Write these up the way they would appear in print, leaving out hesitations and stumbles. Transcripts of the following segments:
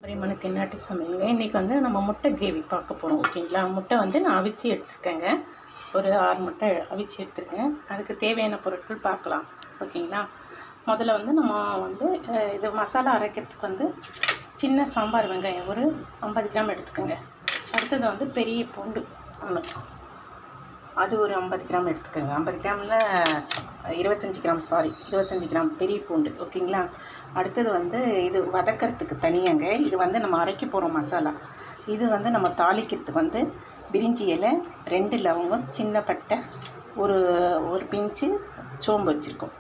பரிமாணக்கு என்னாட்டி சமையலுங்க. இன்றைக்கி வந்து நம்ம முட்டை கிரேவி பார்க்க போகிறோம். ஓகேங்களா? முட்டை வந்து நான் அவிச்சு எடுத்துருக்கேங்க. ஒரு 6 முட்டை அவிச்சு எடுத்துருக்கேன். அதுக்கு தேவையான பொருட்கள் பார்க்கலாம். ஓகேங்களா? முதல்ல வந்து நம்ம வந்து இது மசாலா அரைக்கிறதுக்கு வந்து சின்ன சாம்பார் வெங்காயம் ஒரு 50 கிராம் எடுத்துக்கோங்க. அடுத்தது வந்து பெரிய பூண்டு ஒன்று, அது ஒரு 50 கிராம் எடுத்துக்கோங்க. 50 கிராமில் 25 கிராம் பெரிய பூண்டு. ஓகேங்களா? அடுத்தது வந்து இது வதக்கிறதுக்கு தனியாங்க. இது வந்து நம்ம அரைக்க போகிறோம் மசாலா. இது வந்து நம்ம தாளிக்கிறதுக்கு வந்து பிரிஞ்சி இலை, 2 லவங்கம், சின்ன பட்டை, ஒரு பிஞ்சு சோம்பு வச்சுருக்கோம்.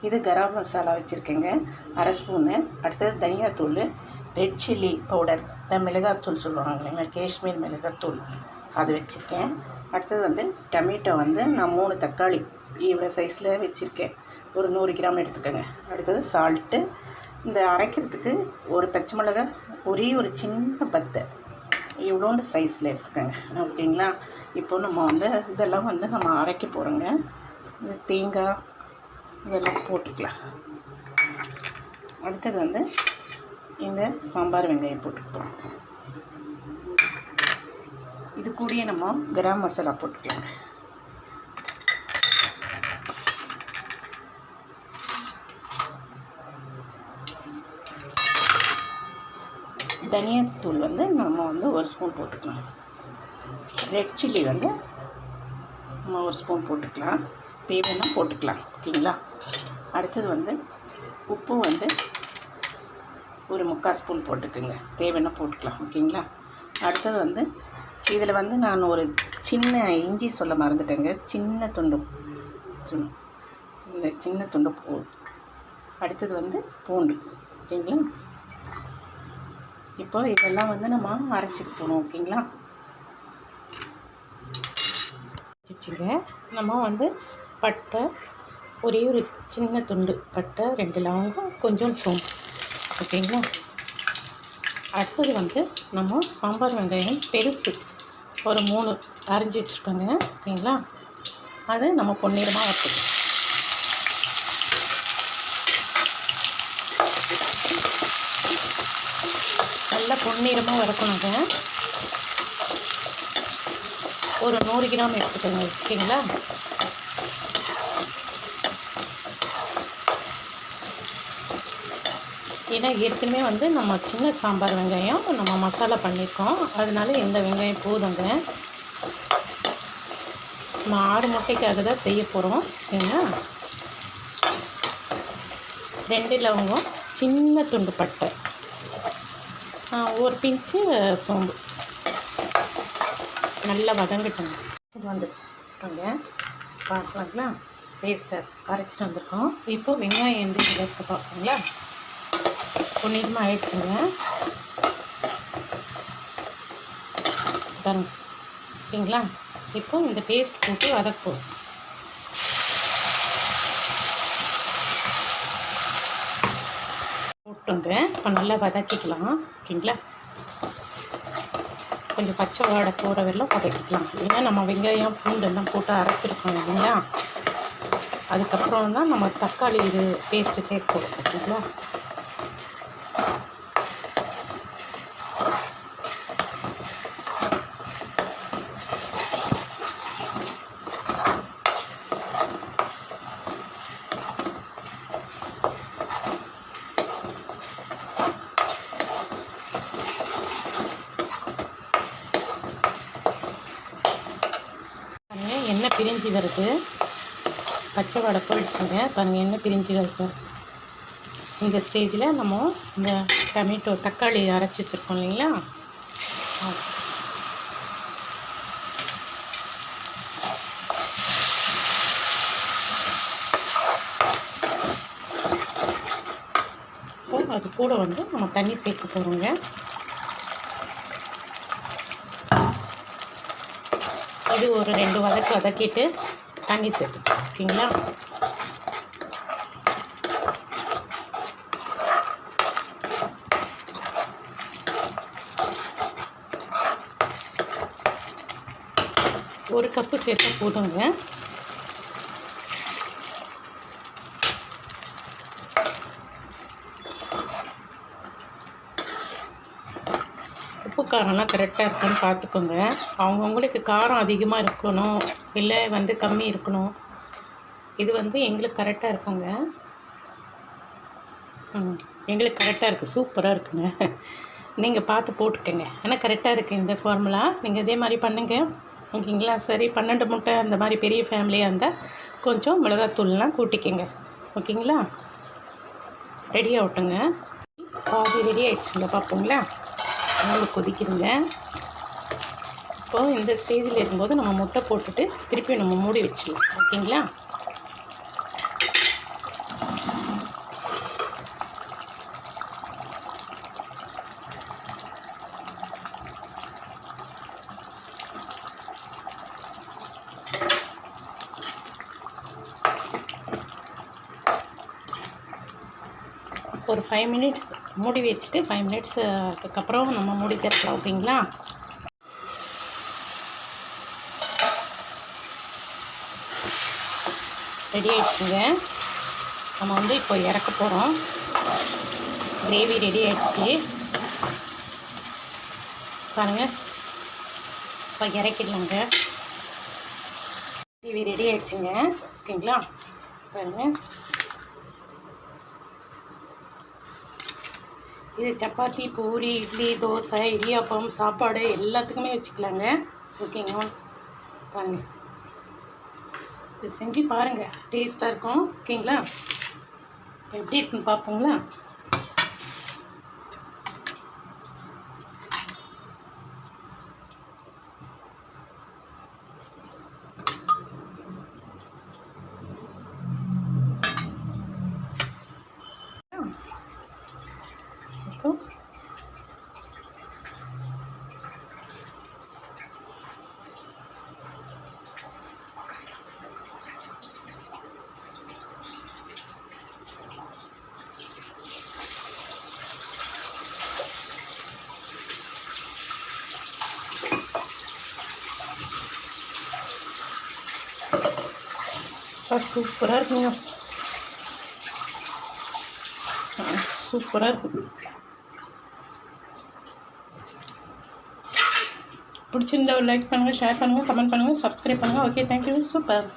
இது கரம் மசாலா வச்சுருக்கேங்க, 1/2 ஸ்பூனு. அடுத்தது தனியாத்தூள், ரெட் சில்லி பவுடர், மிளகாத்தூள் சொல்லுவாங்க இல்லைங்களா, காஷ்மீர் மிளகாத்தூள், அது வச்சுருக்கேன். அடுத்தது வந்து டொமேட்டோ வந்து நான் 3 தக்காளி இவ்வளோ சைஸில் வச்சுருக்கேன், ஒரு 100 கிராம் எடுத்துக்கோங்க. அடுத்தது சால்ட்டு, இந்த அரைக்கிறதுக்கு ஒரு பச்சை மிளகாய், ஒரே ஒரு சின்ன பத்தை இவ்வளோண்டு சைஸில் எடுத்துக்கோங்க. ஓகேங்களா? இப்போ நம்ம வந்து இதெல்லாம் வந்து நம்ம அரைக்க போகிறோங்க. இந்த தேங்காய் இதெல்லாம் போட்டுக்கலாம். அடுத்தது வந்து இந்த சாம்பார் வெங்காயம் போட்டுக்கலாம். இது கூடயே நம்ம கரம் மசாலா போட்டுக்கலாங்க. தனியாத்தூள் வந்து நம்ம வந்து 1 ஸ்பூன் போட்டுக்கலாம். ரெட் சில்லி வந்து நம்ம 1 ஸ்பூன் போட்டுக்கலாம். தேவைன்னா போட்டுக்கலாம். ஓகேங்களா? அடுத்தது வந்து உப்பு வந்து ஒரு 3/4 ஸ்பூன் போட்டுக்குங்க. தேவைன்னா போட்டுக்கலாம். ஓகேங்களா? அடுத்தது வந்து இதில் வந்து நான் ஒரு சின்ன இஞ்சி சொல்ல மறந்துட்டேங்க, சின்ன துண்டு இந்த சின்ன துண்டு அடுத்தது வந்து பூண்டு. ஓகேங்களா? இப்போ இதெல்லாம் வந்து நம்ம அரைச்சிக்க போகணும். ஓகேங்களா? வச்சுங்க. நம்ம வந்து பட்டை, ஒரே ஒரு சின்ன துண்டு பட்டை, 2 லவங்கம், கொஞ்சம் சோம்பு. ஓகேங்களா? அடுத்தது வந்து நம்ம சாம்பார் வெங்காயம் பெருசு ஒரு 3 அரிஞ்சு வச்சுருக்கோங்க. ஓகேங்களா? அது நம்ம பொன்னிறமாக வறுத்துக்கலாம். நல்லா பொன்னிறமாக வறுக்கணுங்க. ஒரு 100 கிராம் எடுத்துக்கோங்க. ஓகேங்களா? ஏன்னா ஏற்கனவே வந்து நம்ம சின்ன சாம்பார் வெங்காயம் நம்ம மசாலா பண்ணியிருக்கோம், அதனால இந்த வெங்காயம் போதுங்க. நம்ம 6 முட்டைக்காக தான் செய்ய போகிறோம். ஏன்னா 2 லவங்கம், சின்ன துண்டு பட்டை, ஒரு பிஞ்சு சோம்பு நல்லா வதங்கிட்டோங்க. வந்துட்டோங்க. பார்க்கலாங்களா? பேஸ்ட்டாக அரைச்சிட்டு வந்திருக்கோம். இப்போது வெங்காயம் எந்த எடுத்து பார்ப்போங்களா? பொன்னிறமாக ஆயிடுச்சுங்க பாருங்க. ஓகேங்களா? இப்போ இந்த பேஸ்ட் போட்டு வதக்குவோம். போட்டுங்க. இப்போ நல்லா வதக்கிக்கலாம். ஓகேங்களா? கொஞ்சம் பச்சை வாடை போகிற வரலாம் வதக்கிக்கலாம். ஏன்னா நம்ம வெங்காயம் பூண்டெல்லாம் போட்டு அரைச்சிருக்கோம் இல்லைங்களா, அதுக்கப்புறம் தான் நம்ம தக்காளி இது பேஸ்ட்டு சேர்ப்போம். ஓகேங்களா? எண்ணெய் பிரிஞ்சு வருது, பச்சை வாடை போயிடுச்சுங்க. பாருங்கள், எண்ணெய் பிரிஞ்சு வருது. இந்த ஸ்டேஜில் நம்ம இந்த டொமேட்டோ தக்காளி அரைச்சி வச்சுருக்கோம் இல்லைங்களா, அது கூட வந்து நம்ம தண்ணி சேர்க்க போகிறோங்க. இது ஒரு 2 வதக்கிட்டு தண்ணி சேர்த்துக்கோங்க. ஓகேங்களா? ஒரு கப்பு சேர்த்தா போதுங்க. உப்பு காரம்லாம் கரெக்டாக இருக்கான்னு பார்த்துக்கோங்க. அவங்கவுங்களுக்கு காரம் அதிகமாக இருக்கணும், இல்லை வந்து கம்மி இருக்கணும். இது வந்து எங்களுக்கு கரெக்டாக இருக்குங்க. எங்களுக்கு கரெக்டாக இருக்குது, சூப்பராக இருக்குங்க. நீங்கள் பார்த்து போட்டுக்கோங்க. ஆனால் கரெக்டாக இருக்குது இந்த ஃபார்முலா. நீங்கள் இதே மாதிரி பண்ணுங்கள், ஓகேங்களா? சரி, 12 முட்டை அந்த மாதிரி பெரிய ஃபேமிலியாக இருந்தால் கொஞ்சம் மிளகாத்தூள்லாம் கூட்டிக்கங்க, ஓகேங்களா? ரெடி ஆகட்டுங்க. பாதி ரெடி ஆகிடுச்சுங்க, பார்ப்போங்களா? நல்லா கொதிக்குதுங்க. இப்போது இந்த ஸ்டேஜில் இருக்கும்போது நம்ம முட்டை போட்டுட்டு திருப்பி நம்ம மூடி வச்சிடலாம், ஓகேங்களா? ஒரு 5 மினிட்ஸ் மூடி வச்சுட்டு 5 மினிட்ஸ் அதுக்கப்புறம் நம்ம மூடி திறக்கலாம், ஓகேங்களா? ரெடி ஆகிடுச்சுங்க. நம்ம வந்து இப்போ இறக்க போகிறோம். கிரேவி ரெடி ஆகிடுச்சு பாருங்கள். இப்போ இறக்கிடலாங்க. கிரேவி ரெடி ஆகிடுச்சுங்க, ஓகேங்களா? பாருங்கள், இது சப்பாத்தி, பூரி, இட்லி, தோசை, இடியாப்பம், சாப்பாடு எல்லாத்துக்குமே வச்சுக்கலாங்க, ஓகேங்க? பாருங்கள், இது செஞ்சு பாருங்கள், டேஸ்ட்டாக இருக்கும், ஓகேங்களா? எப்படி இருக்குன்னு பார்ப்போங்களா? சூப்பராக இருக்குங்க, சூப்பராக இருக்குது. பிடிச்சிருந்தா ஒரு லைக் பண்ணுங்கள், ஷேர் பண்ணுங்கள், கமெண்ட் பண்ணுங்கள், சப்ஸ்கிரைப் பண்ணுங்கள். Okay, thank you, super.